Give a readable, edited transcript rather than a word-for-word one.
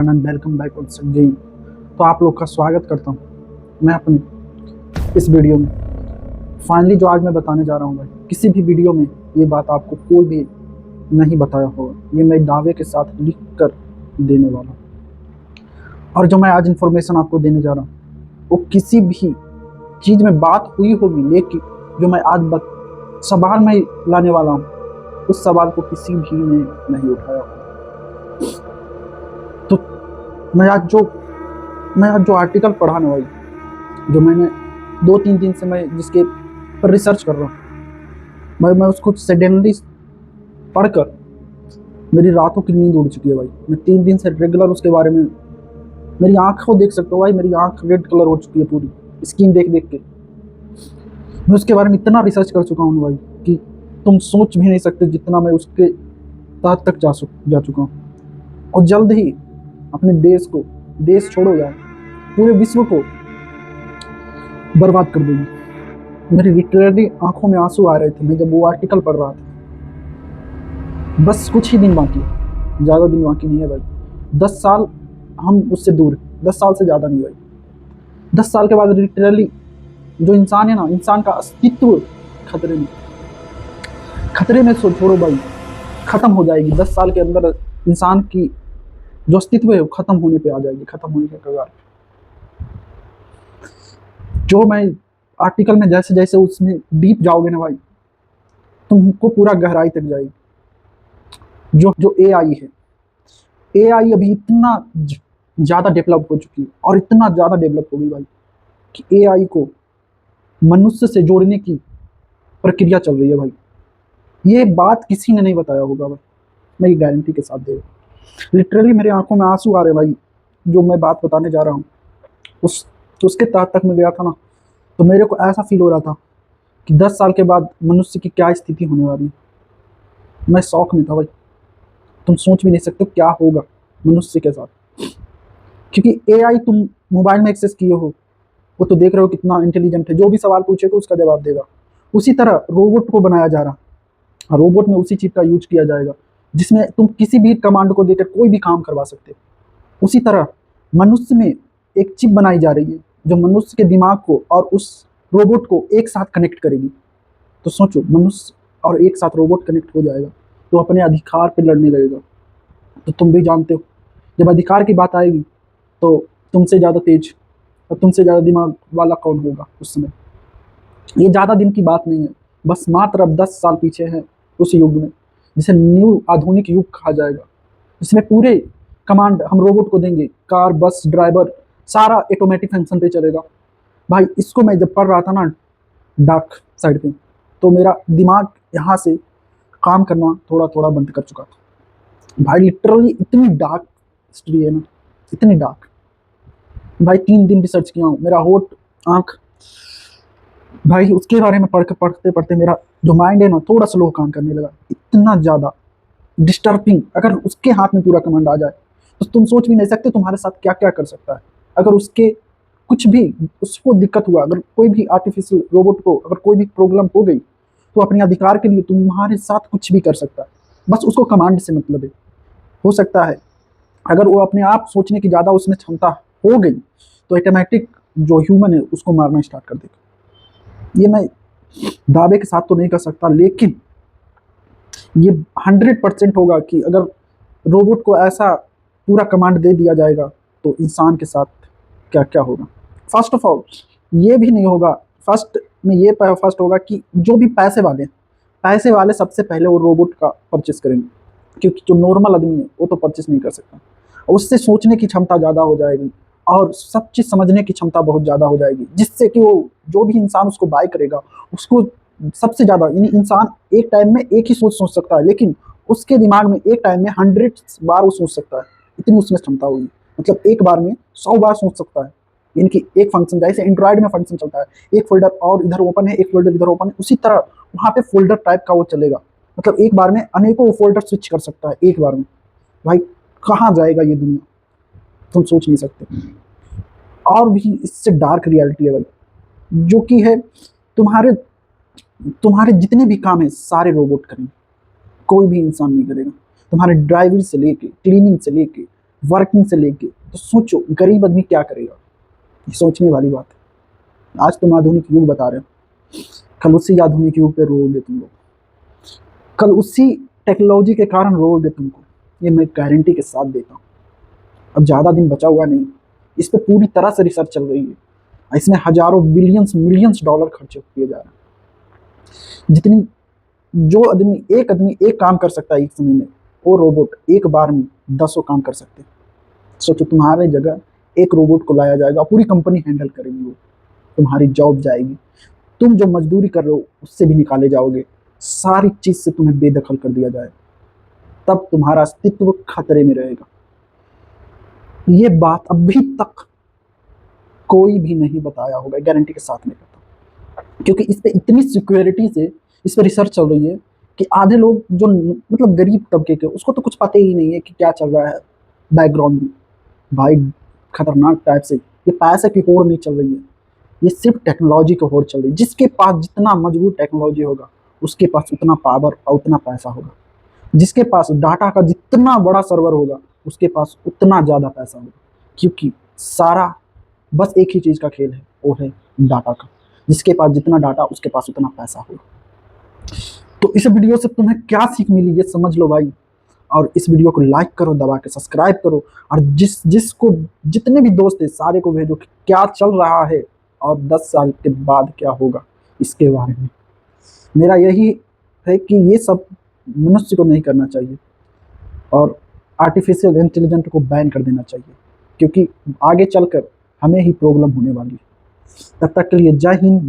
And welcome back on game. तो आप लोग का स्वागत करता हूँ मैं अपनी इस वीडियो में। फाइनली जो आज मैं बताने जा रहा हूँ भाई, किसी भी वीडियो में ये बात आपको कोई भी नहीं बताया होगा। ये मैं दावे के साथ लिख कर देने वाला हूँ। और जो मैं आज इन्फॉर्मेशन आपको देने जा रहा हूँ वो किसी भी चीज़ में बात हुई होगी, लेकिन जो मैं आज सवाल में लाने वाला हूँ उस सवाल को किसी भी ने नहीं उठाया। तो मैं आज जो आर्टिकल पढ़ा ना भाई, जो मैंने 2-3 दिन से मैं जिसके पर रिसर्च कर रहा हूँ भाई, मैं उसको सडनली पढ़कर मेरी रातों की नींद उड़ चुकी है भाई। मैं 3 दिन से रेगुलर उसके बारे में, मेरी आँखों देख सकते हो भाई, मेरी आँख रेड कलर हो चुकी है पूरी स्किन देख देख के। मैं उसके बारे में इतना रिसर्च कर चुका हूँ भाई कि तुम सोच भी नहीं सकते जितना मैं उसके तहत तक जा चुका हूँ। और जल्द ही अपने देश छोड़ो यार, पूरे विश्व को बर्बाद कर देगी। मेरी लिटरली आंखों में आंसू आ रहे थे मैं जब वो आर्टिकल पढ़ रहा था। बस कुछ ही दिन बाकी है, ज़्यादा दिन बाकी नहीं है भाई। 10 साल हम उससे दूर, 10 साल से ज़्यादा नहीं भाई। 10 साल के बाद लिटरली जो इंसान है ना, इंसान का अस्तित्व खतरे में छोड़ो भाई, खत्म हो जाएगी। 10 साल के अंदर इंसान की जो अस्तित्व है वो खत्म होने पे आ जाएगी, खत्म होने के कगार। जो मैं आर्टिकल में जैसे जैसे उसमें डीप जाओगे ना भाई, तुमको पूरा गहराई तक जाएगी। जो एआई है, एआई अभी इतना ज़्यादा डेवलप हो चुकी है और इतना ज़्यादा डेवलप होगी भाई कि एआई को मनुष्य से जोड़ने की प्रक्रिया चल रही है भाई। ये बात किसी ने नहीं बताया होगा भाई, मैं ये गारंटी के साथ दे रहा हूँ। लिटरली मेरी आंखों में आंसू आ रहे भाई, जो मैं बात बताने जा रहा हूँ उसके तहत तक मैं गया था ना, तो मेरे को ऐसा फील हो रहा था कि 10 साल के बाद मनुष्य की क्या स्थिति होने वाली है। मैं शौक में था भाई, तुम सोच भी नहीं सकते क्या होगा मनुष्य के साथ। क्योंकि एआई तुम मोबाइल में एक्सेस किए हो, वो तो देख रहे हो कितना इंटेलिजेंट है, जो भी सवाल पूछेगा उसका जवाब देगा। उसी तरह रोबोट को बनाया जा रहा, रोबोट में उसी चीज़ का यूज किया जाएगा जिसमें तुम किसी भी कमांड को देकर कोई भी काम करवा सकते हो। उसी तरह मनुष्य में एक चिप बनाई जा रही है जो मनुष्य के दिमाग को और उस रोबोट को एक साथ कनेक्ट करेगी। तो सोचो, मनुष्य और एक साथ रोबोट कनेक्ट हो जाएगा तो अपने अधिकार पे लड़ने लगेगा। तो तुम भी जानते हो जब अधिकार की बात आएगी तो तुमसे ज़्यादा तेज और तुमसे ज़्यादा दिमाग वाला कौन होगा उस समय। ये ज़्यादा दिन की बात नहीं है, बस मात्र अब 10 साल पीछे है उस युग में जिसे न्यू आधुनिक युग कहा जाएगा, जिसमें पूरे कमांड हम रोबोट को देंगे। कार, बस, ड्राइवर सारा ऑटोमेटिक फंक्शन पे चलेगा भाई। इसको मैं जब पढ़ रहा था ना डार्क साइड पे, तो मेरा दिमाग यहाँ से काम करना थोड़ा थोड़ा बंद कर चुका था भाई। लिटरली इतनी डार्क स्टोरी है ना, इतनी डार्क भाई। 3 दिन रिसर्च किया हूँ, मेरा होठ, आँख भाई उसके बारे में पढ़ते पढ़ते मेरा जो माइंड है ना थोड़ा स्लो काम करने लगा। इतना ज़्यादा डिस्टर्बिंग, अगर उसके हाथ में पूरा कमांड आ जाए तो तुम सोच भी नहीं सकते तुम्हारे साथ क्या क्या कर सकता है। अगर उसके कुछ भी उसको दिक्कत हुआ, अगर कोई भी आर्टिफिशियल रोबोट को अगर कोई भी प्रॉब्लम हो गई, तो अपने अधिकार के लिए तुम्हारे साथ कुछ भी कर सकता है। बस उसको कमांड से मतलब है। हो सकता है अगर वो अपने आप सोचने की ज़्यादा उसमें क्षमता हो गई तो ऑटोमेटिक जो ह्यूमन है उसको मारना स्टार्ट कर देगा। ये मैं दावे के साथ तो नहीं कर सकता, लेकिन ये 100% होगा कि अगर रोबोट को ऐसा पूरा कमांड दे दिया जाएगा तो इंसान के साथ क्या क्या होगा। फर्स्ट ऑफ ऑल ये भी नहीं होगा, फर्स्ट होगा कि जो भी पैसे वाले सबसे पहले वो रोबोट का परचेस करेंगे, क्योंकि जो नॉर्मल आदमी है वो तो परचेस नहीं कर सकता। उससे सोचने की क्षमता ज़्यादा हो जाएगी और सब चीज़ समझने की क्षमता बहुत ज़्यादा हो जाएगी, जिससे कि वो जो भी इंसान उसको बाय करेगा उसको सबसे ज़्यादा, यानी इंसान एक टाइम में एक ही सोच सकता है, लेकिन उसके दिमाग में एक टाइम में 100 बार वो सोच सकता है। इतनी उसमें क्षमता होगी, मतलब एक बार में 100 बार सोच सकता है। यानी कि एक फंक्शन जैसे एंड्रॉइड में फंक्शन चलता है, एक फोल्डर और इधर ओपन है, एक फोल्डर इधर ओपन है, उसी तरह वहाँ पे फोल्डर टाइप का वो चलेगा। मतलब एक बार में अनेकों फोल्डर स्विच कर सकता है एक बार में। भाई कहाँ जाएगा ये दुनिया, तुम सोच नहीं सकते। और भी इससे डार्क रियलिटी है भाई, जो कि है तुम्हारे तुम्हारे जितने भी काम है सारे रोबोट करेंगे, कोई भी इंसान नहीं करेगा। तुम्हारे ड्राइविंग से लेके, क्लीनिंग से लेके, वर्किंग से लेके। तो सोचो गरीब आदमी क्या करेगा, ये सोचने वाली बात है। आज तुम आधुनिक युग बता रहे हो, कल उसी आधुनिक युग पे रोओगे तुम लोग, कल उसी टेक्नोलॉजी के कारण रोओगे तुमको, ये मैं गारंटी के साथ देता हूँ। अब ज़्यादा दिन बचा हुआ नहीं, इस पे पूरी तरह से रिसर्च चल रही है, इसमें हजारों बिलियंस मिलियंस डॉलर खर्च किए जा रहे हैं। जितनी जो आदमी एक काम कर सकता है एक समय में, वो रोबोट एक बार में 10 काम कर सकते हैं। सोचो तुम्हारे जगह एक रोबोट को लाया जाएगा, पूरी कंपनी हैंडल करेगी, वो तुम्हारी जॉब जाएगी, तुम जो मजदूरी कर रहे हो उससे भी निकाले जाओगे, सारी चीज से तुम्हें बेदखल कर दिया जाए, तब तुम्हारा अस्तित्व खतरे में रहेगा। ये बात अभी तक कोई भी नहीं बताया होगा, गारंटी के साथ नहीं करता, क्योंकि इस पे इतनी सिक्योरिटी से इस पे रिसर्च चल रही है कि आधे लोग जो मतलब गरीब तबके के, उसको तो कुछ पता ही नहीं है कि क्या चल रहा है बैकग्राउंड में। भाई खतरनाक टाइप से ये पैसे की होड़ नहीं चल रही है, ये सिर्फ टेक्नोलॉजी की होड़ चल रही है। जिसके पास जितना मजबूत टेक्नोलॉजी होगा उसके पास उतना पावर और उतना पैसा होगा, जिसके पास डाटा का जितना बड़ा सर्वर होगा उसके पास उतना ज़्यादा पैसा होगा, क्योंकि सारा बस एक ही चीज़ का खेल है, वो है डाटा का। जिसके पास जितना डाटा उसके पास उतना पैसा होगा। तो इस वीडियो से तुम्हें क्या सीख मिली ये समझ लो भाई, और इस वीडियो को लाइक करो, दबा के सब्सक्राइब करो, और जिसको जितने भी दोस्त हैं सारे को भेजो कि क्या चल रहा है और 10 साल के बाद क्या होगा इसके बारे में। मेरा यही है कि ये सब मनुष्य को नहीं करना चाहिए, और आर्टिफिशियल इंटेलिजेंस को बैन कर देना चाहिए, क्योंकि आगे चलकर हमें ही प्रॉब्लम होने वाली है। तब तक के लिए जय हिंद।